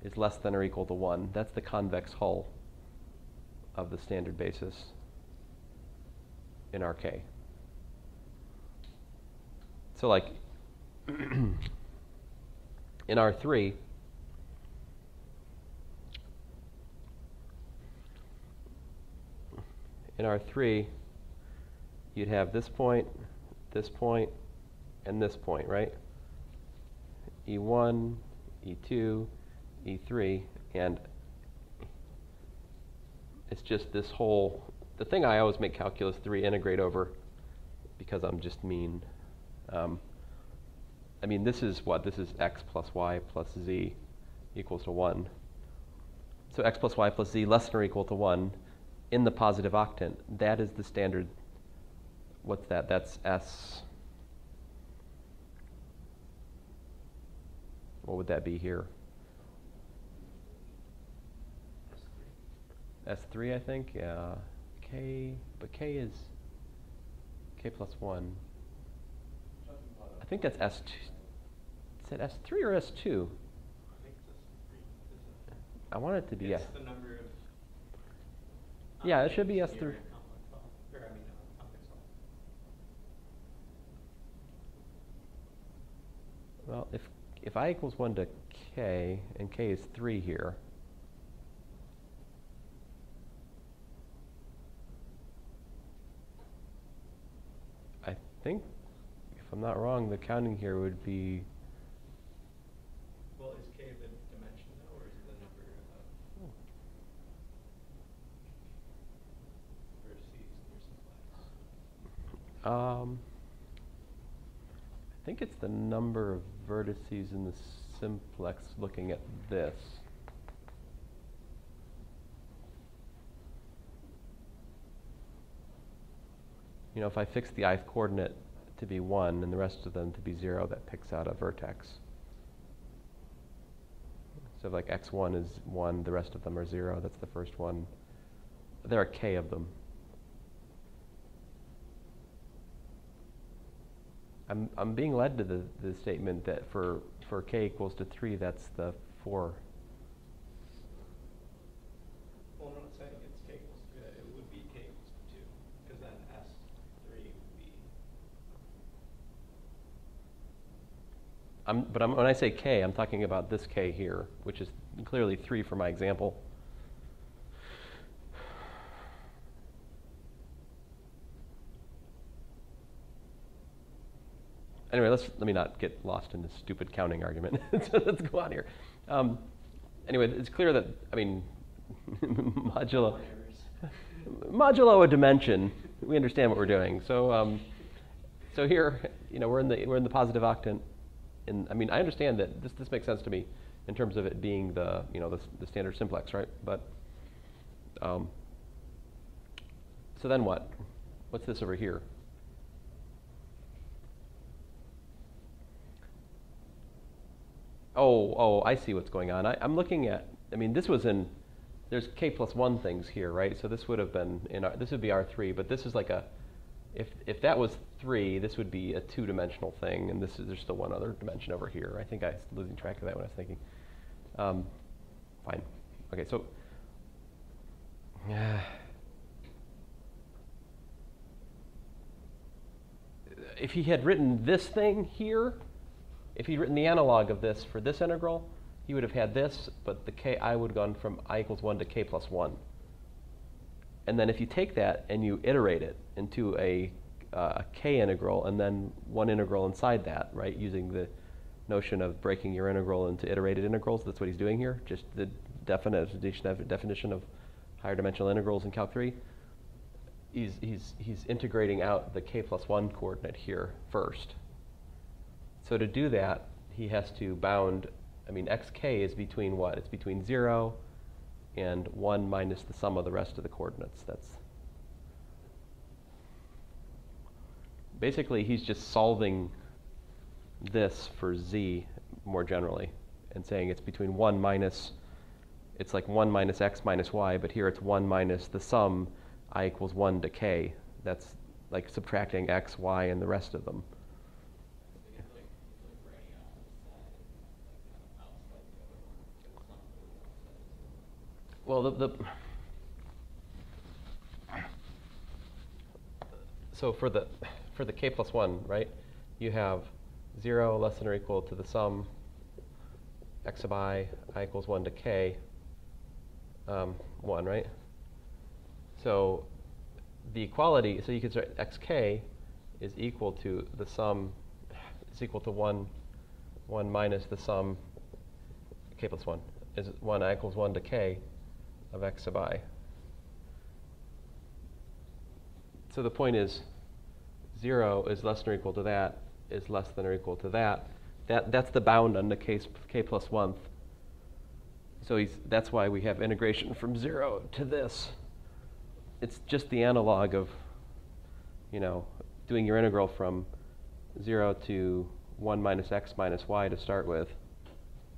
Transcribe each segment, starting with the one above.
is less than or equal to 1. That's the convex hull of the standard basis in RK. So like in R3, you'd have this point, and this point, right? E1, E2, E3, and it's just this whole, the thing I always make calculus 3 integrate over because I'm just mean. I mean, this is what? This is x plus y plus z equals to 1. So x plus y plus z less than or equal to 1 in the positive octant. That is the standard. What's that? That's S. What would that be here? S3, I think. Yeah. K, but K is K plus 1. I think that's S2. Is it S3 or S2? I think it's S3. I want it to be. It's the number of. Yeah, it should be S3. Well, if I equals 1 to K, and K is 3 here, I think, if I'm not wrong, the counting here would be. Well, is K the dimension though, or is it the number of vertices in your simplex? I think it's the number of vertices in the simplex looking at this. You know, if I fix the ith coordinate to be 1 and the rest of them to be 0, that picks out a vertex. So if like x1 is 1, the rest of them are 0, that's the first one. There are k of them. I'm being led to the statement that for k equals to 3, that's the 4. Well, I'm not saying it's k equals to 3. It would be k equals to 2, because then S3 would be. But when I say k, I'm talking about this k here, which is clearly 3 for my example. Anyway, let me not get lost in this stupid counting argument. So let's go on here. Anyway, it's clear that, I mean, modulo a dimension. We understand what we're doing. So, so here, you know, we're in the positive octant. And I mean, I understand that this makes sense to me in terms of it being the the standard simplex, right? But so then what? What's this over here? Oh, I see what's going on. I'm looking at, I mean, this was in, there's k plus 1 things here, right? So this would have been, this would be R3, but this is like a, if that was 3, this would be a 2-dimensional thing, and there's still one other dimension over here. I think I was losing track of that when I was thinking. Fine. Okay, so, if he had written this thing here, if he'd written the analog of this for this integral, he would have had this, but the I would have gone from I equals 1 to k plus 1. And then if you take that and you iterate it into a k integral and then one integral inside that, right, using the notion of breaking your integral into iterated integrals, that's what he's doing here, just the definition of higher dimensional integrals in Calc 3. He's integrating out the k plus 1 coordinate here first. So to do that, he has to bound, I mean, xk is between what? It's between 0 and 1 minus the sum of the rest of the coordinates. That's basically, he's just solving this for z more generally and saying it's between 1 minus, it's like 1 minus x minus y, but here it's 1 minus the sum I equals 1 to k. That's like subtracting x, y, and the rest of them. Well, so for the k plus 1, right, you have 0 less than or equal to the sum x sub I equals 1 to k 1, right? So the equality, so you could say xk is equal to the sum, is equal to 1 minus the sum k plus 1, is 1 equals 1 to k of x sub I. So the point is 0 is less than or equal to that, is less than or equal to that. That's the bound on the k plus 1th. So that's why we have integration from 0 to this. It's just the analog of, doing your integral from 0 to 1 minus x minus y to start with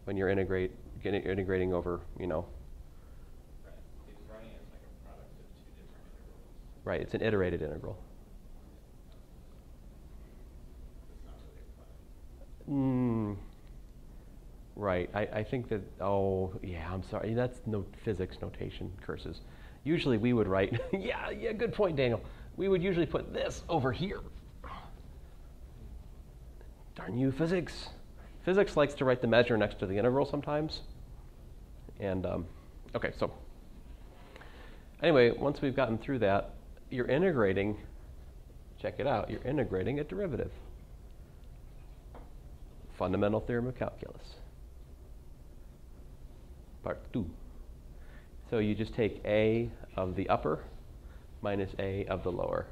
when you're integrating over, Right. It's running as like a product of two different integrals. Right, it's an iterated integral. It's not really a product. Right, I think that, I'm sorry, that's no physics notation curses. Usually we would write, yeah, good point, Daniel. We would usually put this over here. Darn you, physics. Physics likes to write the measure next to the integral sometimes. And, okay, so anyway, once we've gotten through that, you're integrating, check it out, you're integrating a derivative. Fundamental theorem of calculus. Part 2. So you just take a of the upper minus a of the lower.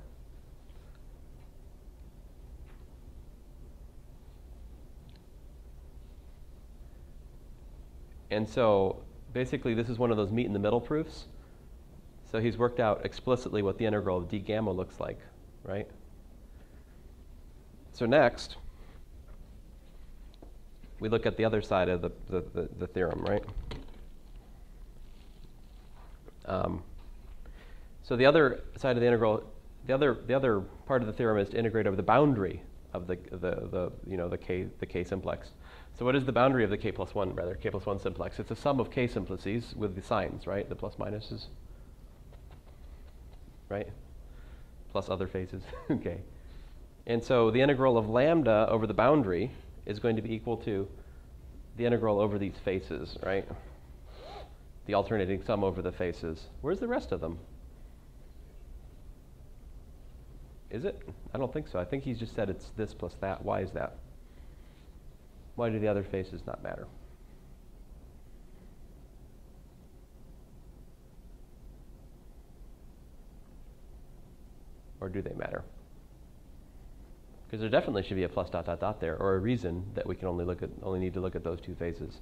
And so basically this is one of those meet in the middle proofs. So he's worked out explicitly what the integral of d gamma looks like, right? So next, we look at the other side of the theorem, right? So the other side of the integral, the other part of the theorem is to integrate over the boundary of the k simplex. So what is the boundary of the k plus 1 simplex? It's a sum of k simplices with the signs, right? The plus minuses, right? Plus other faces, okay. And so the integral of lambda over the boundary is going to be equal to the integral over these faces, right? The alternating sum over the faces. Where's the rest of them? Is it? I don't think so. I think he's just said it's this plus that. Why is that? Why do the other faces not matter? Or do they matter? Because there definitely should be a plus dot dot dot there, or a reason that we can only need to look at those two faces.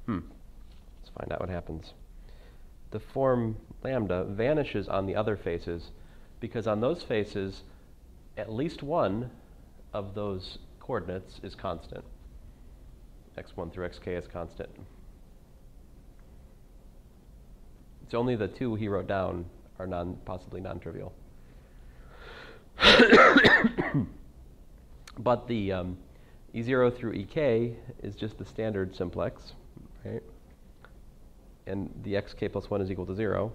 Let's find out what happens. The form lambda vanishes on the other faces because on those faces, at least one of those coordinates is constant. x1 through xk is constant. It's only the two he wrote down are possibly non-trivial. But the E0 through ek is just the standard simplex, right? And the xk plus 1 is equal to 0.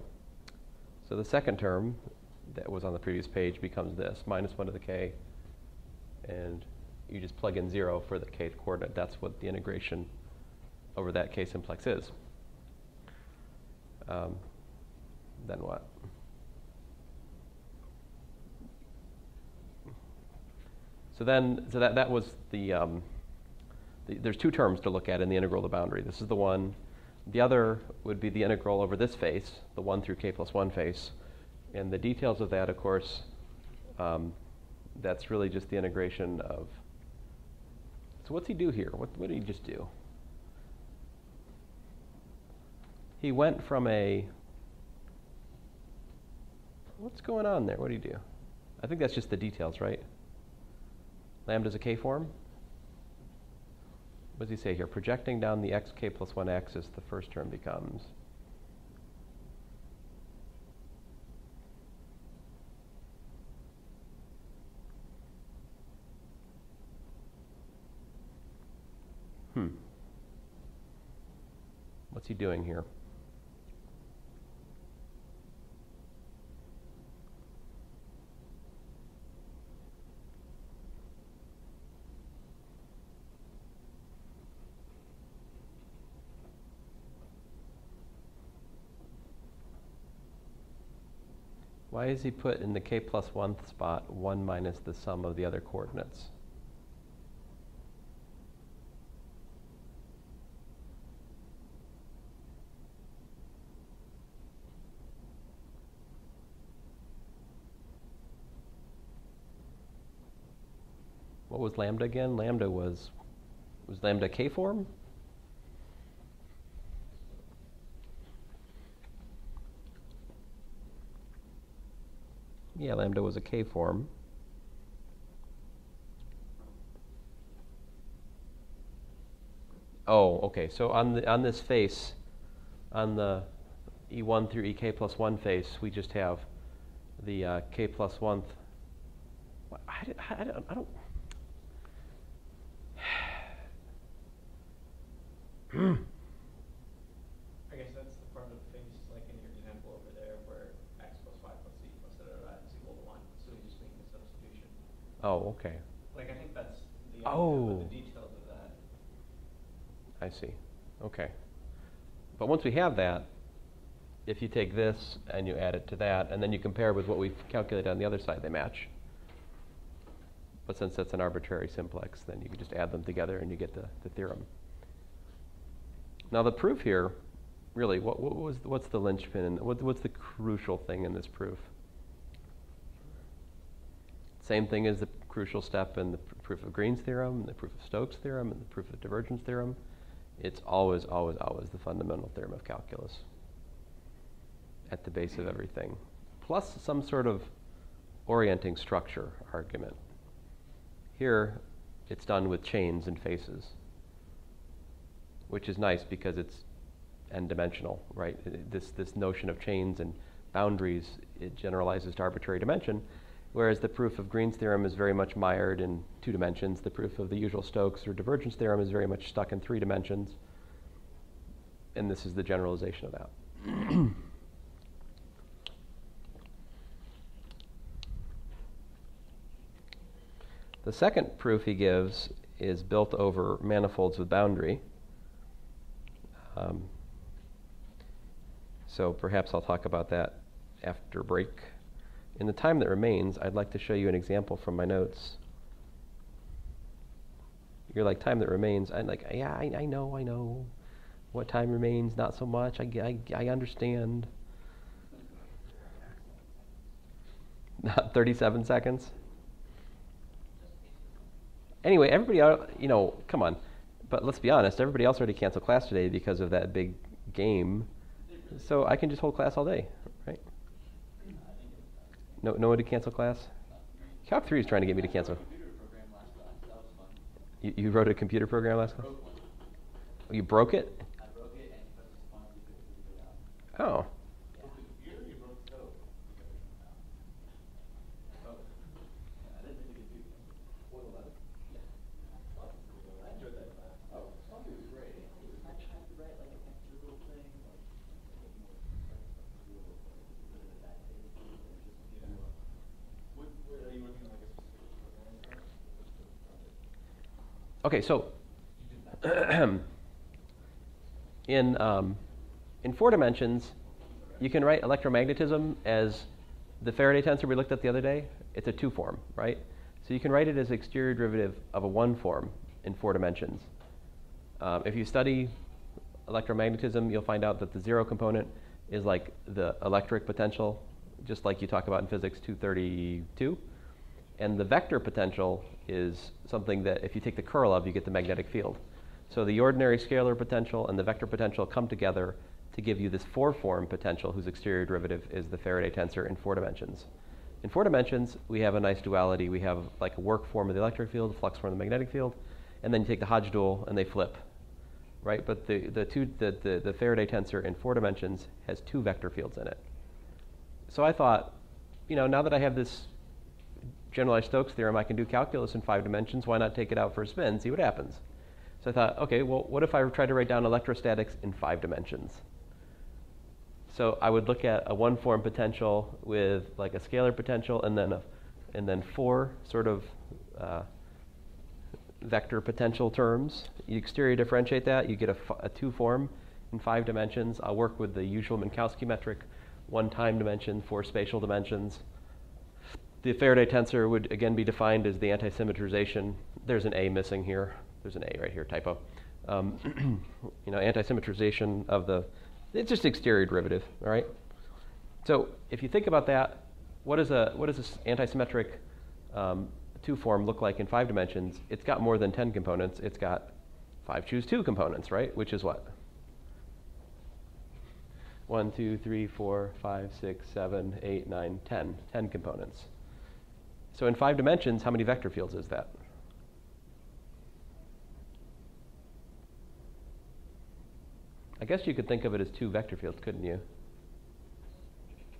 So the second term that was on the previous page becomes this, minus 1 to the k, and you just plug in 0 for the kth coordinate. That's what the integration over that k simplex is. Then what? So that was there's two terms to look at in the integral of the boundary. This is the one. The other would be the integral over this face, the 1 through k plus 1 face. And the details of that, of course, that's really just the integration of. So what's he do here? What did he just do? He went from a, what's going on there? What do you do? I think that's just the details, right? Lambda's a K-form? What does he say here? Projecting down the xk plus 1 axis, the first term becomes. What's he doing here? Why is he put in the k plus 1th spot 1 minus the sum of the other coordinates? What was lambda again? Lambda was lambda K-form? Yeah, lambda was a K-form. Oh, okay. So on this face, on the E1 through EK plus 1 face, we just have the K plus 1th. I don't. I guess that's the part of the face, like in your example over there, where x plus y plus z plus da is equal to 1. So you just make the substitution. Oh, okay. Like I think that's the idea, Oh. but the details of that. I see. Okay. But once we have that, if you take this and you add it to that, and then you compare with what we've calculated on the other side, they match. But since that's an arbitrary simplex, then you can just add them together and you get the theorem. Now the proof here, really, what's the linchpin and what's the crucial thing in this proof? Same thing as the crucial step in the proof of Green's theorem, the proof of Stokes' theorem, and the proof of divergence theorem. It's always, always, always the fundamental theorem of calculus at the base of everything, plus some sort of orienting structure argument. Here, it's done with chains and faces, which is nice because it's n-dimensional, right? This notion of chains and boundaries, it generalizes to arbitrary dimension, whereas the proof of Green's theorem is very much mired in 2 dimensions. The proof of the usual Stokes or divergence theorem is very much stuck in 3 dimensions, and this is the generalization of that. The second proof he gives is built over manifolds with boundary. So perhaps I'll talk about that after break. In the time that remains, I'd like to show you an example from my notes. You're like, time that remains. I'm like, yeah, I know. What time remains? Not so much. I understand. Not 37 seconds. Anyway, everybody, come on. But let's be honest, everybody else already canceled class today because of that big game. So I can just hold class all day, right? No one to cancel class? Calc 3 is trying to get me to cancel. You wrote a computer program last class? Oh, you broke it? I broke it and put the sponsor to Oh. Okay, so in 4 dimensions, you can write electromagnetism as the Faraday tensor we looked at the other day. It's a 2 form, right? So you can write it as exterior derivative of a 1 form in 4 dimensions. If you study electromagnetism, you'll find out that the 0 component is like the electric potential, just like you talk about in physics 232. And the vector potential is something that if you take the curl of, you get the magnetic field. So the ordinary scalar potential and the vector potential come together to give you this 4-form potential whose exterior derivative is the Faraday tensor in 4 dimensions. In 4 dimensions, we have a nice duality. We have like a work form of the electric field, a flux form of the magnetic field, and then you take the Hodge dual and they flip, right? But the Faraday tensor in 4 dimensions has 2 vector fields in it. So I thought, now that I have this generalized Stokes theorem, I can do calculus in 5 dimensions. Why not take it out for a spin, see what happens? So I thought, okay, well, what if I tried to write down electrostatics in 5 dimensions? So I would look at a 1-form potential with like a scalar potential, and then 4 sort of vector potential terms. You exterior differentiate that, you get a 2-form in 5 dimensions. I'll work with the usual Minkowski metric, 1 time dimension, 4 spatial dimensions. The Faraday tensor would again be defined as the anti-symmetrization. There's an A missing here. There's an A right here, typo. Anti-symmetrization of it's just exterior derivative, all right? So if you think about that, what does this anti-symmetric 2-form look like in 5 dimensions? It's got more than 10 components. It's got 5 choose 2 components, right? Which is what? 1, 2, 3, 4, 5, 6, 7, 8, 9, 10. 10 components. So in 5 dimensions, how many vector fields is that? I guess you could think of it as 2 vector fields, couldn't you?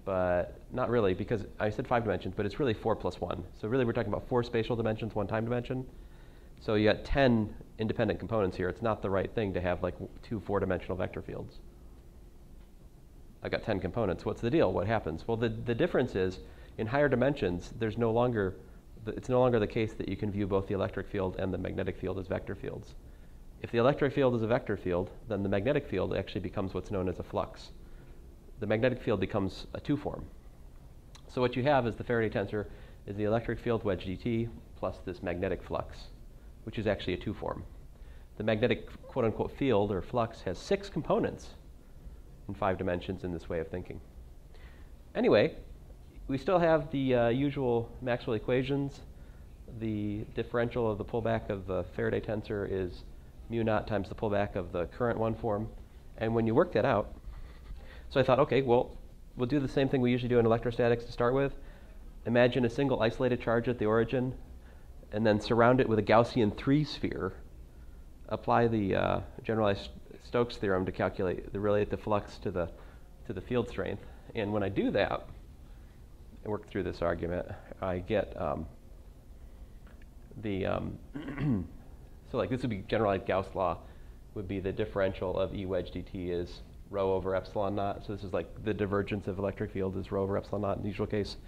But not really, because I said 5 dimensions, but it's really 4 plus 1. So really we're talking about 4 spatial dimensions, 1 time dimension. So you got 10 independent components here. It's not the right thing to have like 2 4-dimensional vector fields. I got 10 components. What's the deal? What happens? Well, the difference is in higher dimensions, it's no longer the case that you can view both the electric field and the magnetic field as vector fields. If the electric field is a vector field, then the magnetic field actually becomes what's known as a flux. The magnetic field becomes a 2-form. So what you have is the Faraday tensor is the electric field wedge dt plus this magnetic flux, which is actually a 2-form. The magnetic quote-unquote field or flux has 6 components in 5 dimensions in this way of thinking. Anyway, we still have the usual Maxwell equations. The differential of the pullback of the Faraday tensor is mu naught times the pullback of the current 1-form. And when you work that out, so I thought, okay, well, we'll do the same thing we usually do in electrostatics to start with. Imagine a single isolated charge at the origin, and then surround it with a Gaussian 3-sphere. Apply the generalized Stokes theorem to relate the flux to the field strength. And when I do that, I work through this argument, I get so like this would be generalized Gauss law, would be the differential of E wedge dt is rho over epsilon naught. So this is like the divergence of electric field is rho over epsilon naught in the usual case.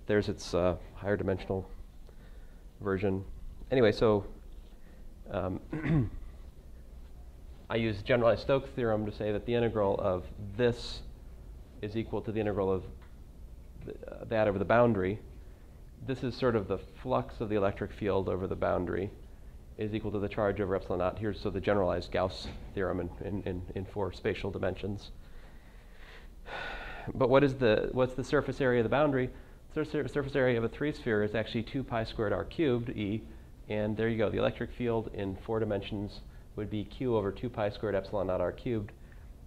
There's its higher dimensional version. Anyway, so I use generalized Stokes theorem to say that the integral of this is equal to the integral of that over the boundary. This is sort of the flux of the electric field over the boundary is equal to the charge over epsilon naught. Here's so the generalized Gauss theorem in 4 spatial dimensions. But what's the surface area of the boundary? The surface area of a 3-sphere is actually 2 pi squared r cubed E, and there you go. The electric field in 4 dimensions would be q over 2 pi squared epsilon naught r cubed.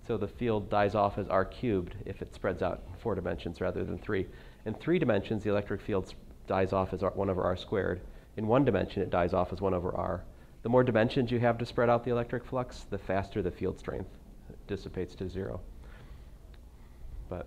So the field dies off as r cubed if it spreads out in 4 dimensions rather than 3. In 3 dimensions, the electric field dies off as 1 over r squared. In 1 dimension, it dies off as 1 over r. The more dimensions you have to spread out the electric flux, the faster the field strength dissipates to 0. But